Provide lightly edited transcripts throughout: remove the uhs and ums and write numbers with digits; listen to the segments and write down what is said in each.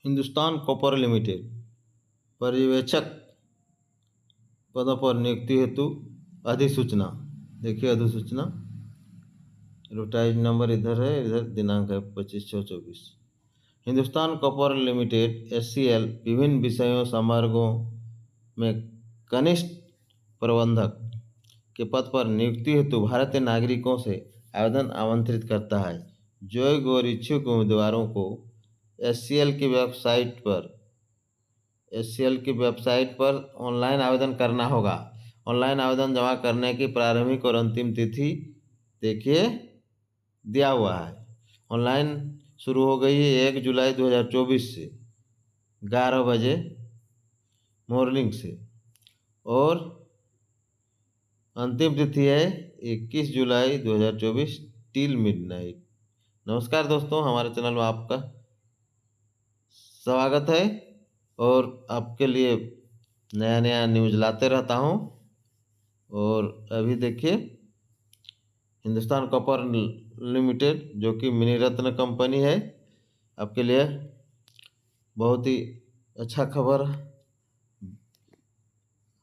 Hindustan copper limited पर्यवेक्षक पदों पर नियुक्ति हेतु अधिसूचना। देखिए अधिसूचना, एडवर्टाइज नंबर इधर है, इधर दिनांक है 25/6/24। हिंदुस्तान कॉपर लिमिटेड (HCL) विभिन्न विषयों समारोहों में कनिष्ठ प्रबंधक के पद पर नियुक्ति हेतु भारतीय नागरिकों से आवेदन आमंत्रित करता है। योग्य और इच्छुक उम्मीदवारों को HCL की वेबसाइट पर ऑनलाइन आवेदन करना होगा। ऑनलाइन आवेदन जमा करने की प्रारंभिक और अंतिम तिथि देखिए दिया हुआ है। ऑनलाइन शुरू हो गई है 1 जुलाई 2024 से 11 बजे मॉर्निंग से, और अंतिम तिथि है 21 जुलाई 2024 टिल मिडनाइट। नमस्कार दोस्तों, हमारे चैनल में आपका स्वागत है और आपके लिए नया नया न्यूज़ लाते रहता हूं। और अभी देखिए हिंदुस्तान कॉपर लिमिटेड, जो कि मिनी रत्न कंपनी है, आपके लिए बहुत ही अच्छा खबर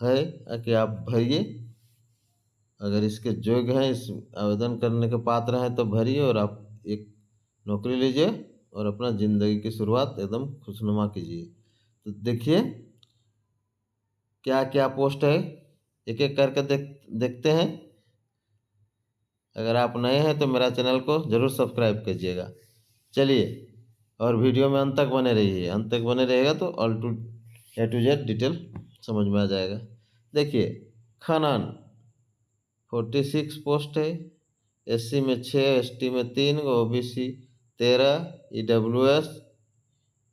है कि आप भरिए। अगर इसके योग्य हैं, इस आवेदन करने के पात्र हैं तो भरिए और आप एक नौकरी लीजिए और अपना ज़िंदगी की शुरुआत एकदम खुशनुमा कीजिए। तो देखिए क्या क्या पोस्ट है, एक एक करके देखते हैं। अगर आप नए हैं तो मेरा चैनल को ज़रूर सब्सक्राइब कीजिएगा। चलिए, और वीडियो में अंत तक बने रहिए। अंत तक बने रहेगा तो A to Z डिटेल समझ में आ जाएगा। देखिए, खनन 46 पोस्ट है। SC में 6, ST में 3, OBC 13, EWS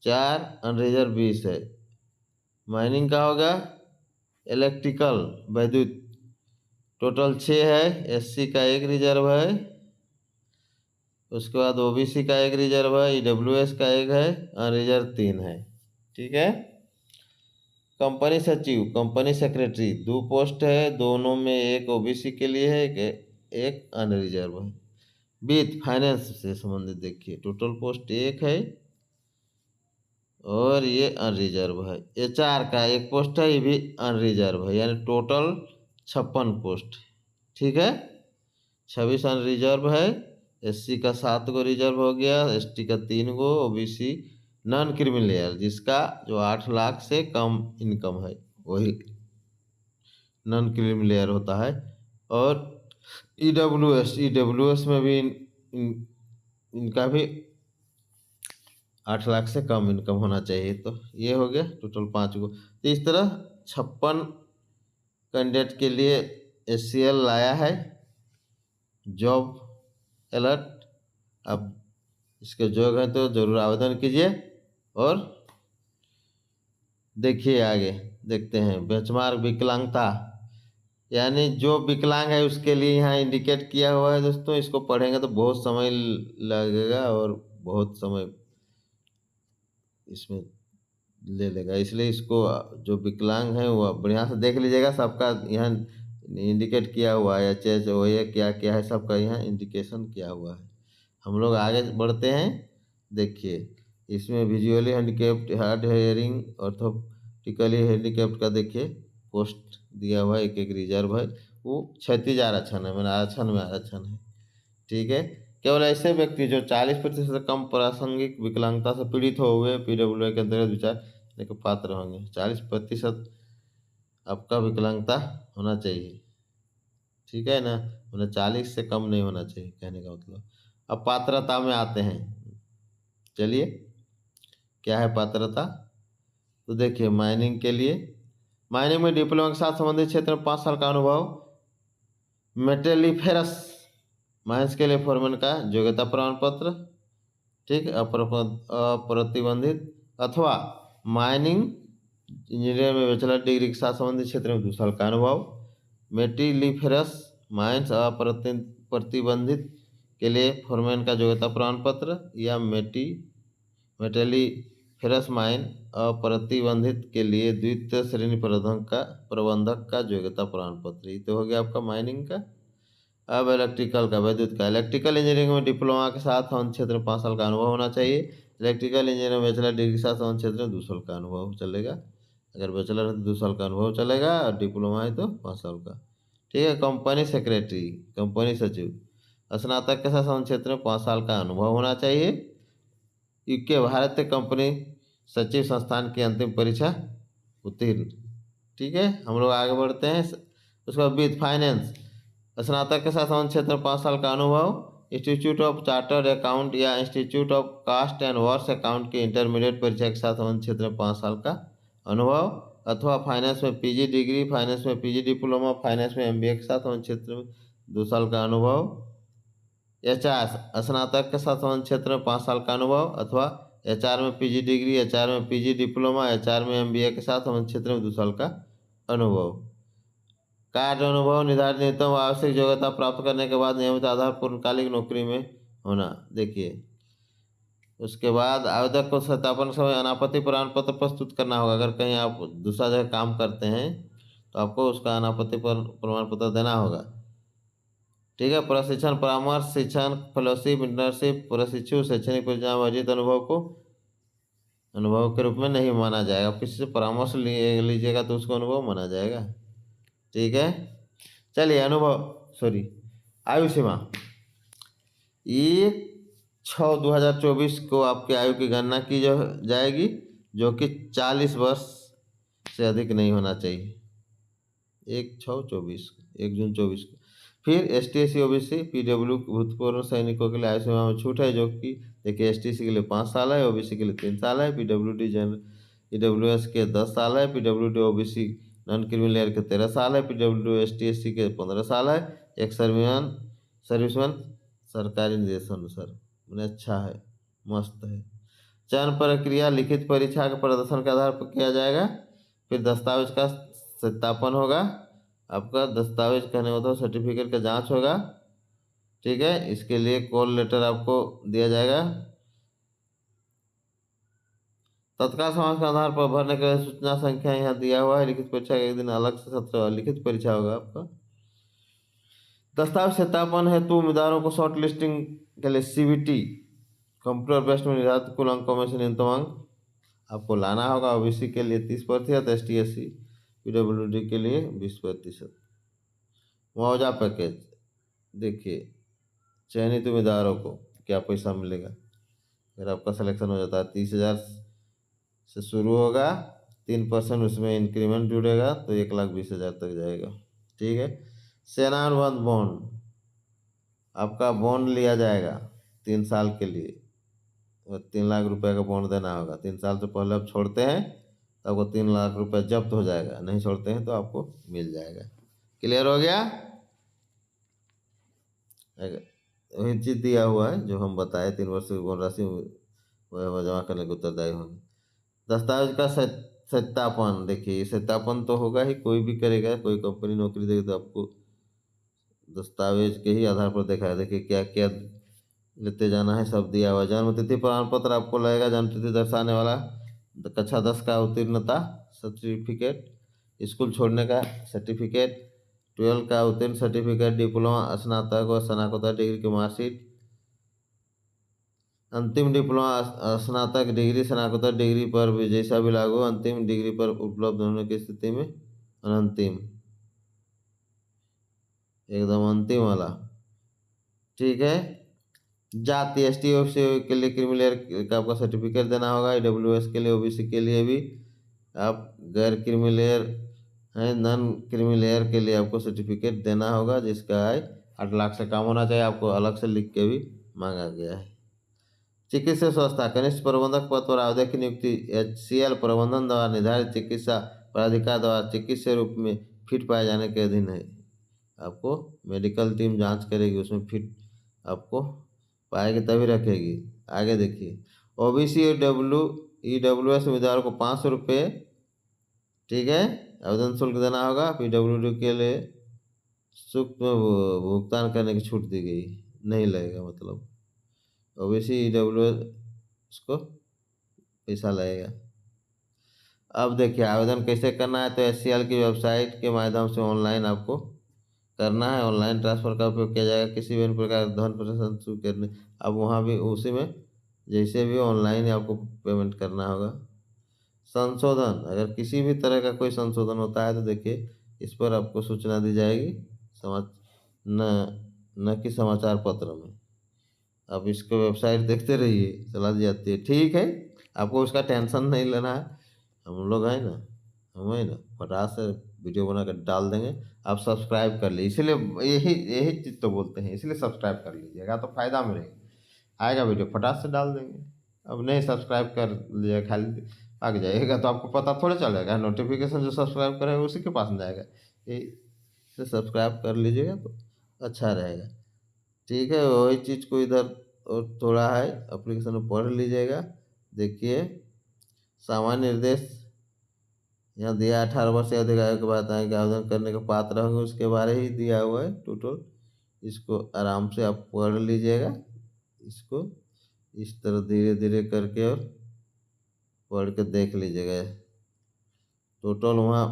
4, अनरिजर्व 20 है। माइनिंग का होगा इलेक्ट्रिकल वैद्युत टोटल 6 है। SC का 1 रिजर्व है, उसके बाद OBC का 1 रिजर्व है, EWS का 1 है, अनरिजर्व 3 है। ठीक है। कंपनी सचिव, कंपनी सेक्रेटरी 2 पोस्ट है, दोनों में एक OBC के लिए है, एक अनरिजर्व है। वित्त फाइनेंस से संबंधित देखिए टोटल पोस्ट 1 है और ये अनरिजर्व है। HR का 1 पोस्ट है, ये भी अनरिजर्व है, यानी टोटल 56 पोस्ट। ठीक है, 26 अनरिजर्व है। SC का 7 गो रिजर्व हो गया, ST का 3 गो, OBC नॉन क्रिमिनल लेयर जिसका जो 8 लाख से कम इनकम है वही नॉन क्रिमिनल लेयर होता है। और EWS में भी इनका भी 8 लाख से कम इनकम होना चाहिए। तो ये हो गया टोटल 5 गो। तो इस तरह 56 कैंडिडेट के लिए HCL लाया है जॉब अलर्ट। अब इसके जोग हैं तो ज़रूर आवेदन कीजिए। और देखिए आगे देखते हैं, बेंचमार्क विकलांगता, यानी जो विकलांग है उसके लिए यहाँ इंडिकेट किया हुआ है। दोस्तों, इसको पढ़ेंगे तो बहुत समय लगेगा और बहुत समय इसमें ले लेगा, इसलिए इसको जो विकलांग है वो बढ़िया से देख लीजिएगा। सबका यहाँ इंडिकेट किया हुआ है, HH OA क्या क्या है, सबका यहाँ इंडिकेशन किया हुआ है। हम लोग आगे बढ़ते हैं। देखिए, इसमें visually handicapped, hard hearing, orthoptically handicapped का देखिए पोस्ट दिया हुआ है, एक एक रिजर्व है। वो क्षैतिज आरक्षण है, मैंने आरक्षण में आरक्षण है। ठीक है, केवल ऐसे व्यक्ति जो 40% से कम प्रासंगिक विकलांगता से पीड़ित हो हुए PWA के अंतर्गत विचार के पात्र होंगे। 40% आपका विकलांगता होना चाहिए। ठीक है ना, मतलब 40 से कम नहीं होना चाहिए, कहने का मतलब। अब पात्रता में आते हैं। चलिए, क्या है पात्रता, तो देखिए माइनिंग के लिए, माइनिंग में डिप्लोमा के साथ संबंधित क्षेत्र में 5 साल का अनुभव। मेटेलिफेरस माइंस के लिए फोरमैन का योग्यता प्रमाण पत्र। ठीक, अप्रतिबंधित अथवा माइनिंग इंजीनियर में बैचलर डिग्री के साथ संबंधित क्षेत्र में 2 साल का अनुभव। मेटेलिफेरस माइंस अप्रतिबंधित के लिए फोरमैन का योग्यता प्रमाण पत्र, या मेटेलिफेरस माइन अप्रतिबंधित के लिए द्वितीय श्रेणी प्रबंधक का योग्यता प्रमाण पत्र। ये तो हो गया आपका माइनिंग का। अब इलेक्ट्रिकल का, विद्युत का, इलेक्ट्रिकल इंजीनियरिंग में डिप्लोमा के साथ हम क्षेत्र में 5 साल का अनुभव होना चाहिए। इलेक्ट्रिकल इंजीनियर में बैचलर डिग्री के साथ संबंध क्षेत्र में 2 साल का अनुभव चलेगा। अगर बैचलर है तो 2 साल का अनुभव चलेगा, और डिप्लोमा है तो 5 साल का। ठीक है। कंपनी सेक्रेटरी, कंपनी सचिव, स्नातक के साथ संबंध क्षेत्र में 5 साल का अनुभव होना चाहिए। यूके भारतीय कंपनी सचिव संस्थान की अंतिम परीक्षा उत्तीर्ण। ठीक है, हम लोग आगे बढ़ते हैं। उसके बाद विद फाइनेंस, स्नातक के साथ संबंध क्षेत्र में 5 साल का अनुभव। इंस्टीट्यूट ऑफ चार्टर्ड अकाउंट या institute of cost and works account की इंटरमीडिएट परीक्षा के साथ संबंध क्षेत्र में 5 साल का अनुभव, अथवा फाइनेंस में पीजी डिग्री, फाइनेंस में पीजी डिप्लोमा, फाइनेंस में एमबीए के साथ संबंध क्षेत्र में 2 साल का अनुभव। एचआर, स्नातक के साथ संबंध क्षेत्र में 5 साल का अनुभव, अथवा एचआर में पीजी डिग्री, एचआर में पीजी डिप्लोमा, एचआर में एमबीए के साथ संबंध क्षेत्र में 2 साल का अनुभव। कार्य अनुभव निर्धारित न्यूनतम आवश्यक योग्यता प्राप्त करने के बाद नियमित आधार पूर्णकालिक नौकरी में होना। देखिए, उसके बाद आवेदक को सत्यापन समय अनापत्ति प्रमाण पत्र प्रस्तुत करना होगा। अगर कहीं आप दूसरा जगह काम करते हैं तो आपको उसका अनापत्ति प्रमाण पत्र देना होगा। ठीक है। प्रशिक्षण, परामर्श, शिक्षण, फेलोशिप, इंटर्नशिप, प्रशिक्षु शैक्षणिक परियोजना में अर्जित अनुभव को अनुभव के रूप में नहीं माना जाएगा। आप किसी से परामर्श लीजिएगा तो उसको अनुभव माना जाएगा। ठीक है। चलिए, आयु सीमा 1/6/2024 को आपकी आयु की गणना की जाएगी, जो कि 40 वर्ष से अधिक नहीं होना चाहिए। 1/6/24, 1 जून 2024 को। फिर ST/SC OBC PW भूतपूर्व सैनिकों के लिए आयु सीमा में छूट है, जो कि देखिए STC के लिए 5 साल है, OBC के लिए 3 साल है, PWD जनरल EWS के 10 साल है, PWD OBC non criminal layer के 13 साल है, PWD ST/SC के 15 साल है। एक सर्विसमैन सरकारी निर्देश अनुसार। मैंने अच्छा है, मस्त है। चयन प्रक्रिया लिखित परीक्षा के प्रदर्शन के आधार पर किया जाएगा। फिर दस्तावेज का सत्यापन होगा। आपका दस्तावेज कहने का मतलब सर्टिफिकेट का जांच होगा। ठीक है। इसके लिए कॉल लेटर आपको दिया जाएगा। तत्काल समाज के आधार पर भरने के लिए सूचना संख्या यहाँ दिया हुआ है। लिखित परीक्षा के एक दिन अलग से सत्र लिखित परीक्षा होगा आपका। दस्तावेज सत्यापन हेतु उम्मीदवारों को शॉर्ट लिस्टिंग के लिए CBT कंप्यूटर बेस्ड में निर्धारित कुल अंकों में से न्यूनतम अंक आपको लाना होगा। OBC के लिए 30%, ST/SC PWD के लिए 20%। मुआवजा पैकेज, देखिए चयनित उम्मीदवारों को क्या पैसा मिलेगा। अगर आपका सिलेक्शन हो जाता है 30,000 से शुरू होगा, 3% उसमें इंक्रीमेंट जुड़ेगा तो 1,20,000 तक जाएगा। ठीक है। सेना अनुबंध बॉन्ड, आपका बॉन्ड लिया जाएगा 3 साल के लिए, और 3 लाख रुपए का बॉन्ड देना होगा। 3 साल से पहले आप छोड़ते हैं तो आपको 3 लाख रुपए जब्त हो जाएगा, नहीं छोड़ते हैं तो आपको मिल जाएगा। क्लियर हो गया। वही चीज दिया हुआ है जो हम बताए, 3 वर्ष की बॉन्ड राशि वह जमा करने के उत्तरदायी होंगे। दस्तावेज का सत्यापन, देखिए सत्यापन तो होगा ही, कोई भी करेगा, कोई कंपनी नौकरी देगी तो आपको दस्तावेज के ही आधार पर देखा है। देखिए क्या क्या लेते जाना है, सब दिया हुआ। जन्म तिथि प्रमाण पत्र आपको लगेगा, जन्म तिथि दर्शाने वाला, कक्षा 10 का उत्तीर्णता सर्टिफिकेट, स्कूल छोड़ने का सर्टिफिकेट, 12 का उत्तीर्ण सर्टिफिकेट, डिप्लोमा, स्नातक और स्नातकोत्तर डिग्री की मार्कशीट, अंतिम डिप्लोमा, स्नातक डिग्री, स्नातकोत्तर डिग्री पर भी जैसा भी लागू, अंतिम डिग्री पर उपलब्ध होने की स्थिति में अंतिम, एकदम अंतिम वाला। ठीक है। जाति, ST/OBC के लिए क्रिमिनल लेयर का आपका सर्टिफिकेट देना होगा। EWS के लिए, OBC के लिए भी आप गैर क्रिमिनल लेयर है, नॉन क्रिमिनल लेयर के लिए आपको सर्टिफिकेट देना होगा, जिसका आय 8 लाख से कम होना चाहिए। आपको अलग से लिख के भी मांगा गया है। चिकित्सा संस्था, कनिष्ठ प्रबंधक पद पर आवेदक की नियुक्ति HCL प्रबंधन द्वारा निर्धारित चिकित्सा प्राधिकार द्वारा चिकित्सा रूप में फिट पाए जाने के अधीन है। आपको मेडिकल टीम जांच करेगी, उसमें फिट आपको पाएगी तभी रखेगी। आगे देखिए, OBC और EWS उम्मीदवारों को 500 रुपये, ठीक है, आवेदन शुल्क देना होगा। PWD के लिए शुल्क में भुगतान करने की छूट दी गई, नहीं लगेगा, मतलब OBC EWS उसको पैसा लगेगा। अब देखिए आवेदन कैसे करना है, तो HCL की वेबसाइट के माध्यम से ऑनलाइन आपको करना है। ऑनलाइन ट्रांसफर का उपयोग किया जाएगा। किसी भी प्रकार धन प्रेषण करने, अब वहाँ भी उसी में जैसे भी ऑनलाइन आपको पेमेंट करना होगा। संशोधन, अगर किसी भी तरह का कोई संशोधन होता है तो देखिए इस पर आपको सूचना दी जाएगी, समाज न न कि समाचार पत्र में। आप इसको वेबसाइट देखते रहिए, चला दी जाती है, ठीक है। आपको उसका टेंशन नहीं लेना है, हम लोग हैं ना, हम है ना, फटाक से वीडियो बना कर डाल देंगे। आप सब्सक्राइब कर लीजिए, इसलिए यही यही चीज़ तो बोलते हैं, इसलिए सब्सक्राइब कर लीजिएगा तो फ़ायदा में रहेगा। आएगा वीडियो फटाक से डाल देंगे। अब नहीं सब्सक्राइब कर लिया, खाली भाग जाइएगा तो आपको पता थोड़ा चलेगा, नोटिफिकेशन जो सब्सक्राइब करेगा उसी के पास जाएगा। ये से सब्सक्राइब कर लीजिएगा तो अच्छा रहेगा, ठीक है। वही चीज़ को इधर और थोड़ा है, एप्लीकेशन में पढ़ लीजिएगा। देखिए सामान्य निर्देश यहाँ दिया, 18 वर्ष से अधिक आयु के बाद आएंगे आवेदन करने के पात्र होंगे, उसके बारे ही दिया हुआ है टोटल। इसको आराम से आप पढ़ लीजिएगा, इसको इस तरह धीरे धीरे करके और पढ़ के देख लीजिएगा। टोटल वहाँ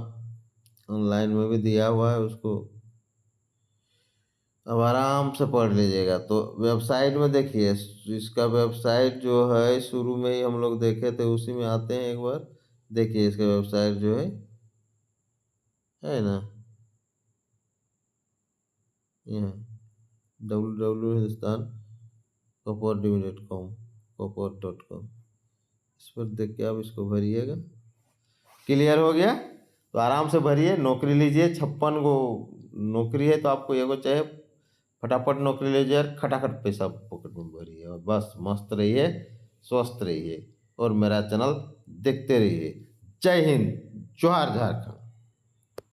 ऑनलाइन में भी दिया हुआ है, उसको अब आराम से पढ़ लीजिएगा। तो वेबसाइट में देखिए, इसका वेबसाइट जो है शुरू में ही हम लोग देखे थे, उसी में आते हैं एक बार। देखिए इसका वेबसाइट जो है ना, यहाँ www.hindustan copper.com इस पर देख के आप इसको भरिएगा। क्लियर हो गया तो आराम से भरिए, नौकरी लीजिए। 56 गो नौकरी है तो आपको एगो चाहिए, फटाफट नौकरी लीजिए और खटाखट पैसा पॉकेट में भरिए और बस मस्त रहिए, स्वस्थ रहिए और मेरा चैनल देखते रहिए। जय हिंद, जोहार झारखंड।